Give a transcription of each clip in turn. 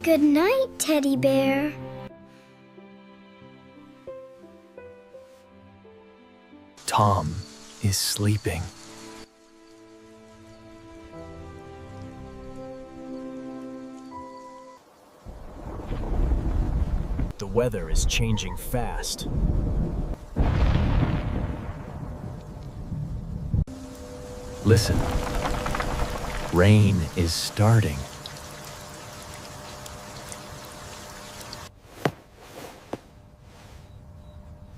Good night, Teddy Bear. Tom is sleeping. The weather is changing fast. Listen. Rain is starting.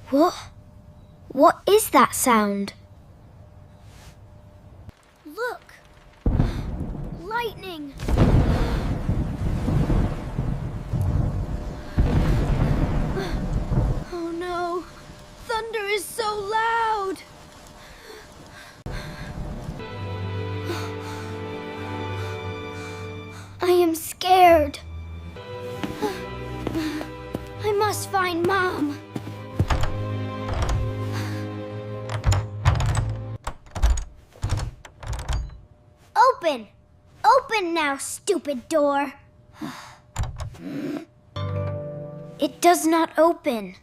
What? What is that sound? Look! Lightning! Oh no! Thunder is so loud! I am scared. I must find Mom. Open! Open now, stupid door! It does not open.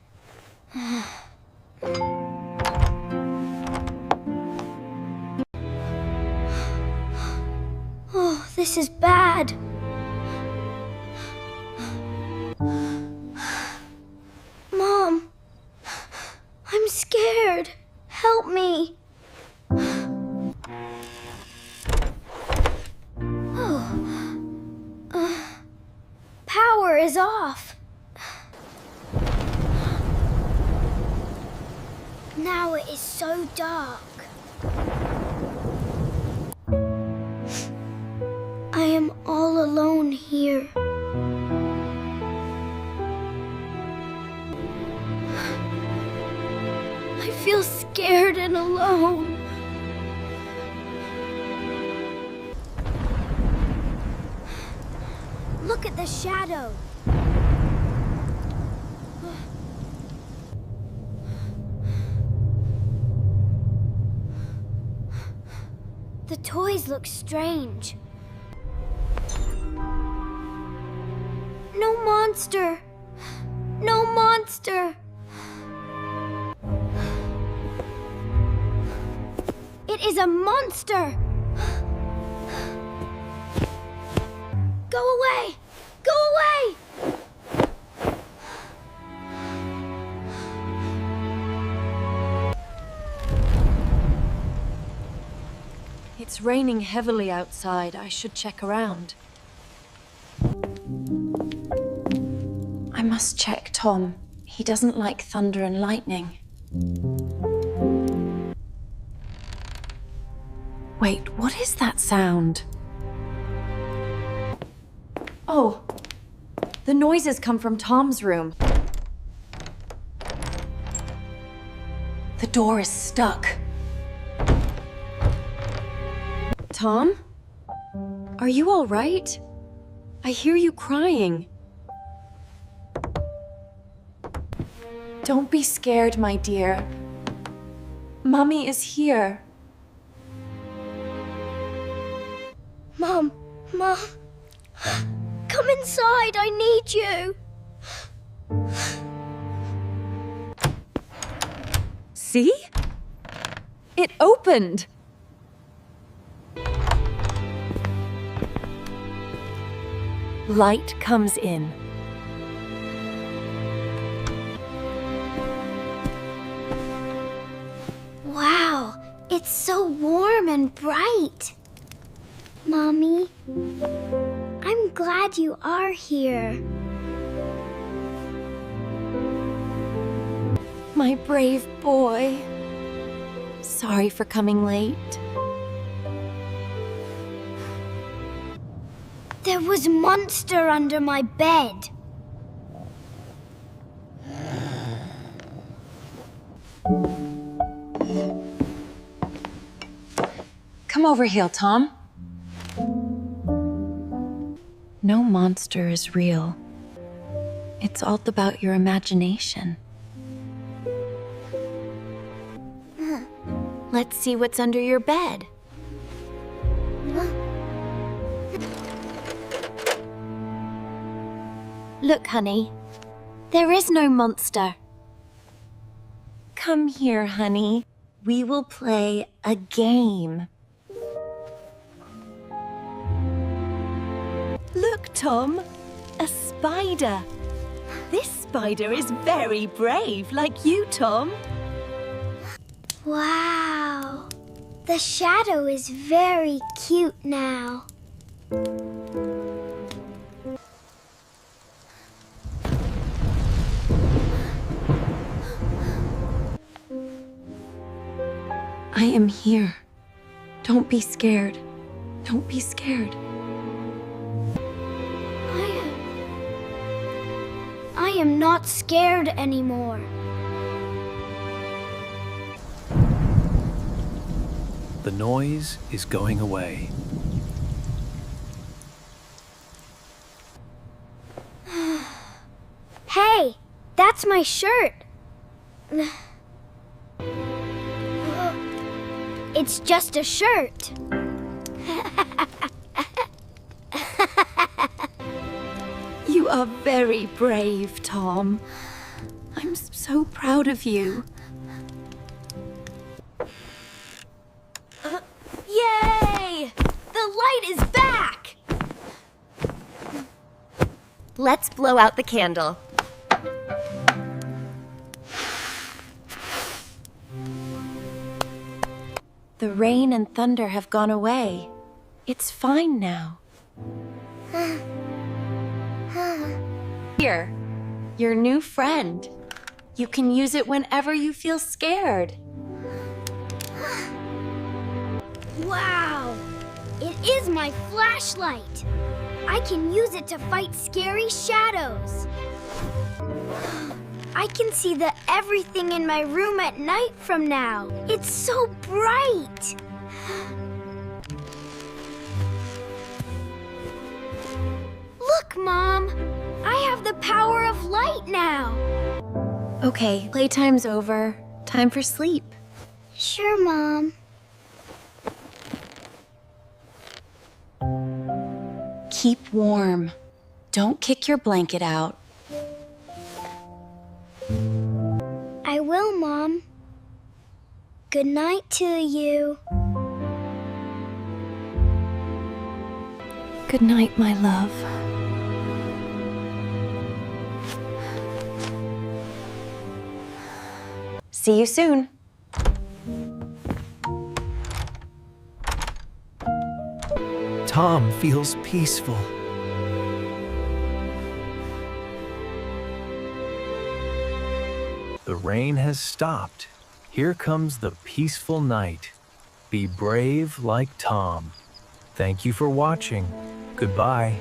Oh, this is bad. Mom, I'm scared. Help me. Power is off. Now it is so dark. I am all alone here. I feel scared and alone. Look at the shadow. The toys look strange. No monster! No monster! It is a monster! Go away! Go away! It's raining heavily outside. I should check around. I must check Tom. He doesn't like thunder and lightning. Wait, what is that sound? Oh, the noises come from Tom's room. The door is stuck. Tom? Are you all right? I hear you crying. Don't be scared, my dear. Mommy is here. Mom, come inside, I need you. See? It opened. Light comes in. Wow, it's so warm and bright. Mommy, I'm glad you are here. My brave boy. Sorry for coming late. There was a monster under my bed. Come over here, Tom. No monster is real. It's all about your imagination. Let's see what's under your bed. Look, honey. There is no monster. Come here, honey. We will play a game. Look, Tom. A spider. This spider is very brave, like you, Tom. Wow. The shadow is very cute now. I am here. Don't be scared. Don't be scared. I am not scared anymore. The noise is going away. Hey, that's my shirt. It's just a shirt. You are very brave, Tom. I'm so proud of you. Yay! The light is back! Let's blow out the candle. The rain and thunder have gone away. It's fine now. Here, your new friend. You can use it whenever you feel scared. Wow! It is my flashlight. I can use it to fight scary shadows. I can see everything in my room at night from now. It's so bright. Look, Mom. I have the power of light now. Okay, playtime's over. Time for sleep. Sure, Mom. Keep warm. Don't kick your blanket out. I will, Mom. Good night to you. Good night, my love. See you soon. Tom feels peaceful. The rain has stopped. Here comes the peaceful night. Be brave like Tom. Thank you for watching. Goodbye.